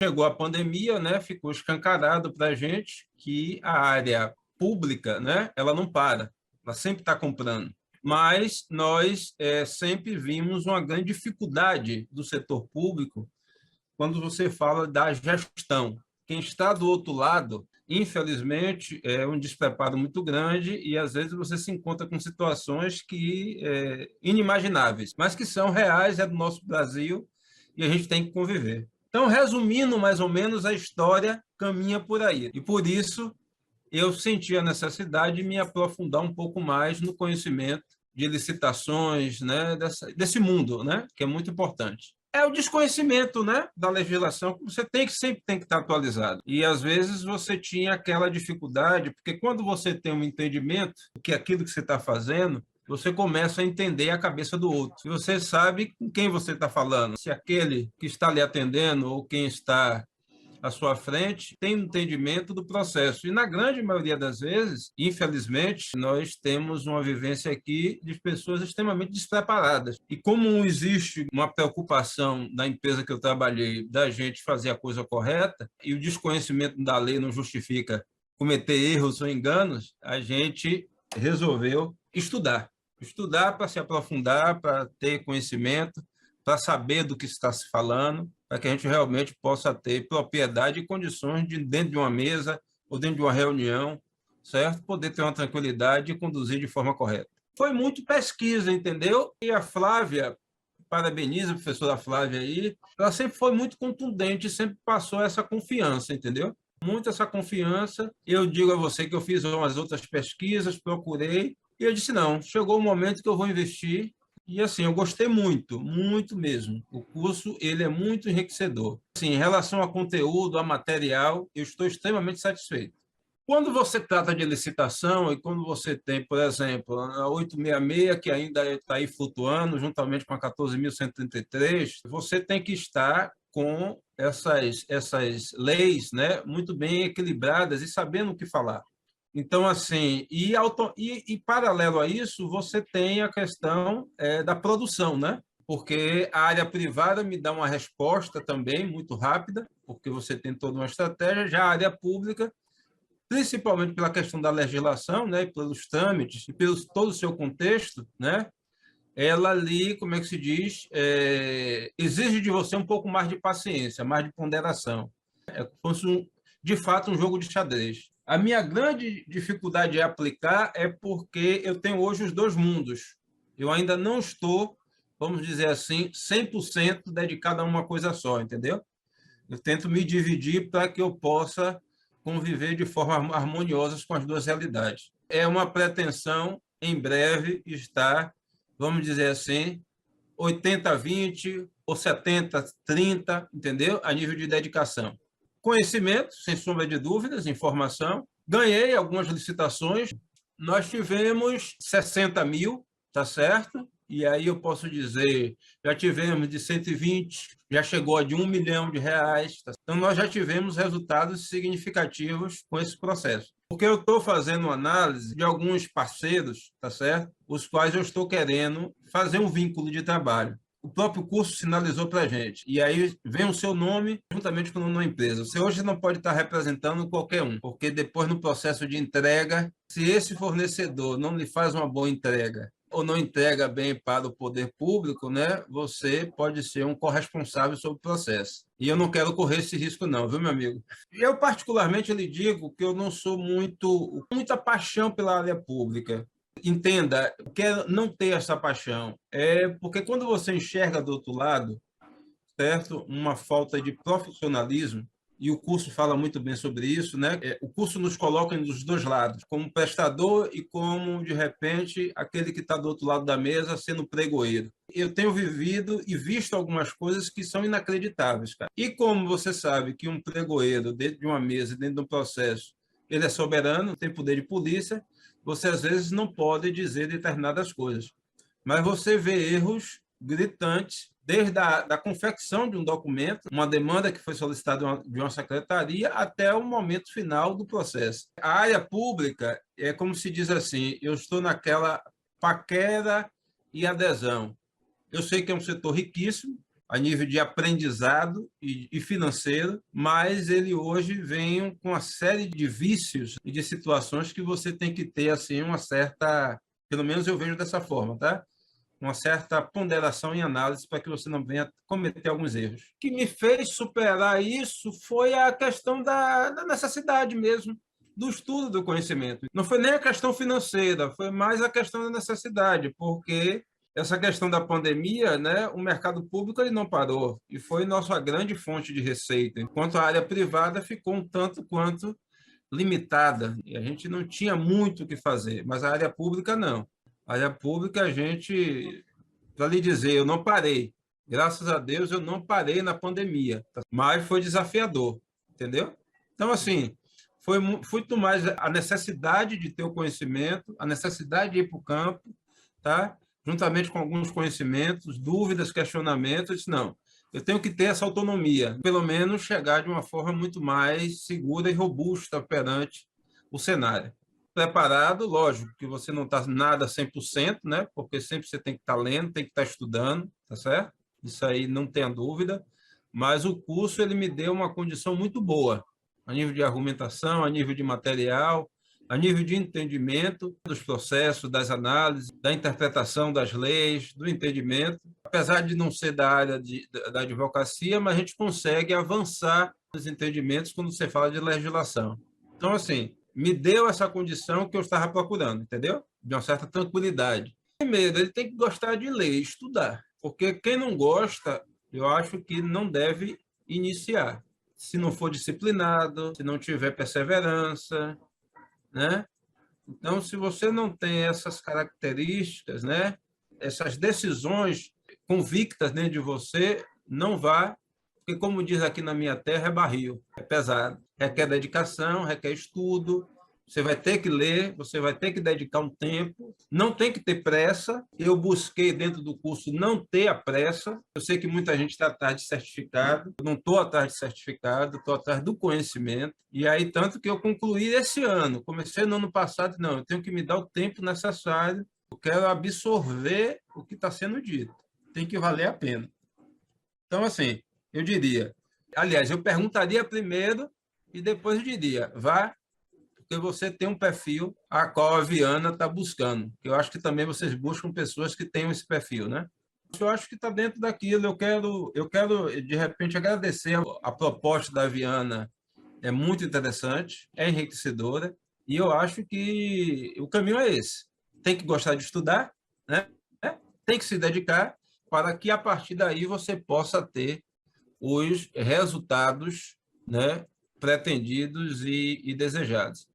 chegou a pandemia, né, ficou escancarado para a gente que a área pública, né, ela não para, ela sempre está comprando. Mas nós sempre vimos uma grande dificuldade do setor público quando você fala da gestão. Quem está do outro lado, infelizmente, é um despreparo muito grande e, às vezes, você se encontra com situações inimagináveis, mas que são reais, é do nosso Brasil e a gente tem que conviver. Então, resumindo mais ou menos, a história caminha por aí. E, por isso, eu senti a necessidade de me aprofundar um pouco mais no conhecimento de licitações, né, desse mundo, né, que é muito importante. É o desconhecimento, né, da legislação, que você sempre tem que estar atualizado. E, às vezes, você tinha aquela dificuldade, porque quando você tem um entendimento do que aquilo que você está fazendo, você começa a entender a cabeça do outro. E você sabe com quem você está falando. Se aquele que está lhe atendendo ou quem está à sua frente tem um entendimento do processo. E, na grande maioria das vezes, infelizmente, nós temos uma vivência aqui de pessoas extremamente despreparadas. E como existe uma preocupação da empresa que eu trabalhei da gente fazer a coisa correta, e o desconhecimento da lei não justifica cometer erros ou enganos, a gente resolveu estudar. Estudar para se aprofundar, para ter conhecimento, para saber do que está se falando, para que a gente realmente possa ter propriedade e condições de, dentro de uma mesa ou dentro de uma reunião, certo? Poder ter uma tranquilidade e conduzir de forma correta. Foi muito pesquisa, entendeu? E a Flávia, parabeniza a professora Flávia aí, ela sempre foi muito contundente, sempre passou essa confiança, entendeu? Muito essa confiança. Eu digo a você que eu fiz umas outras pesquisas, procurei, e eu disse, não, chegou o momento que eu vou investir. E assim, eu gostei muito, muito mesmo. O curso, ele é muito enriquecedor. Assim, em relação a conteúdo, a material, eu estou extremamente satisfeito. Quando você trata de licitação e quando você tem, por exemplo, a 866, que ainda está aí flutuando, juntamente com a 14.133, você tem que estar com essas leis, né, muito bem equilibradas e sabendo o que falar. Então, assim, e paralelo a isso, você tem a questão da produção, né? Porque a área privada me dá uma resposta também muito rápida, porque você tem toda uma estratégia, já a área pública, principalmente pela questão da legislação, né, pelos trâmites e pelo todo o seu contexto, né, ela ali, como é que se diz, exige de você um pouco mais de paciência, mais de ponderação. É como se fosse, de fato, um jogo de xadrez. A minha grande dificuldade em aplicar é porque eu tenho hoje os dois mundos. Eu ainda não estou, vamos dizer assim, 100% dedicado a uma coisa só, entendeu? Eu tento me dividir para que eu possa conviver de forma harmoniosa com as duas realidades. É uma pretensão, em breve, estar, vamos dizer assim, 80-20 ou 70-30, entendeu? A nível de dedicação. Conhecimento, sem sombra de dúvidas, informação. Ganhei algumas licitações. Nós tivemos 60 mil, tá certo? E aí eu posso dizer, já tivemos de 120, já chegou a de R$ 1 milhão. Tá? Então, nós já tivemos resultados significativos com esse processo. Porque eu estou fazendo uma análise de alguns parceiros, tá certo? Os quais eu estou querendo fazer um vínculo de trabalho. O próprio curso sinalizou para a gente. E aí vem o seu nome juntamente com o nome da empresa. Você hoje não pode estar representando qualquer um, porque depois no processo de entrega, se esse fornecedor não lhe faz uma boa entrega ou não entrega bem para o poder público, né, você pode ser um corresponsável sobre o processo. E eu não quero correr esse risco não, viu, meu amigo? Eu, particularmente, lhe digo que eu não sou muita paixão pela área pública. Entenda, o que é não ter essa paixão? É porque quando você enxerga do outro lado, certo? Uma falta de profissionalismo, e o curso fala muito bem sobre isso, né? O curso nos coloca dos dois lados, como prestador e como, de repente, aquele que está do outro lado da mesa sendo pregoeiro. Eu tenho vivido e visto algumas coisas que são inacreditáveis, cara. E como você sabe que um pregoeiro, dentro de uma mesa, dentro de um processo, ele é soberano, tem poder de polícia, você às vezes não pode dizer determinadas coisas. Mas você vê erros gritantes, desde a confecção de um documento, uma demanda que foi solicitada de uma secretaria, até o momento final do processo. A área pública é como se diz assim, eu estou naquela paquera e adesão. Eu sei que é um setor riquíssimo, a nível de aprendizado e financeiro, mas ele hoje vem com uma série de vícios e de situações que você tem que ter assim uma certa, pelo menos eu vejo dessa forma, tá? Uma certa ponderação em análise para que você não venha cometer alguns erros. O que me fez superar isso foi a questão da necessidade mesmo, do estudo do conhecimento. Não foi nem a questão financeira, foi mais a questão da necessidade, porque essa questão da pandemia, né, o mercado público ele não parou e foi nossa grande fonte de receita, enquanto a área privada ficou um tanto quanto limitada e a gente não tinha muito o que fazer, mas a área pública não. A área pública a gente, para lhe dizer, eu não parei. Graças a Deus eu não parei na pandemia, mas foi desafiador, entendeu? Então, assim, foi muito mais a necessidade de ter o conhecimento, a necessidade de ir para o campo, tá? Juntamente com alguns conhecimentos, dúvidas, questionamentos, eu disse, não, eu tenho que ter essa autonomia, pelo menos chegar de uma forma muito mais segura e robusta perante o cenário. Preparado, lógico, que você não está nada 100%, né? Porque sempre você tem que estar lendo, tem que estar estudando, tá certo? Isso aí não tenha dúvida, mas o curso ele me deu uma condição muito boa, a nível de argumentação, a nível de material, a nível de entendimento dos processos, das análises, da interpretação das leis, do entendimento. Apesar de não ser da área da advocacia, mas a gente consegue avançar nos entendimentos quando você fala de legislação. Então, assim, me deu essa condição que eu estava procurando, entendeu? De uma certa tranquilidade. Primeiro, ele tem que gostar de ler, estudar, porque quem não gosta, eu acho que não deve iniciar. Se não for disciplinado, se não tiver perseverança, né? Então, se você não tem essas características, né? Essas decisões convictas dentro de você, não vá, porque, como diz aqui na minha terra, é barril, é pesado. Requer dedicação, requer estudo, você vai ter que ler, você vai ter que dedicar um tempo, não tem que ter pressa. Eu busquei dentro do curso não ter a pressa. Eu sei que muita gente está atrás de certificado, eu não estou atrás de certificado, estou atrás do conhecimento. E aí, tanto que eu concluí esse ano, comecei no ano passado, não, eu tenho que me dar o tempo necessário, eu quero absorver o que está sendo dito, tem que valer a pena. Então, assim, eu diria, aliás, eu perguntaria primeiro e depois eu diria, vá, porque você tem um perfil a qual a Viana está buscando. Eu acho que também vocês buscam pessoas que tenham esse perfil, né? Eu acho que está dentro daquilo. Eu quero, de repente, agradecer a proposta da Viana. É muito interessante, é enriquecedora, e eu acho que o caminho é esse. Tem que gostar de estudar, né? Tem que se dedicar para que, a partir daí, você possa ter os resultados, né, pretendidos e desejados.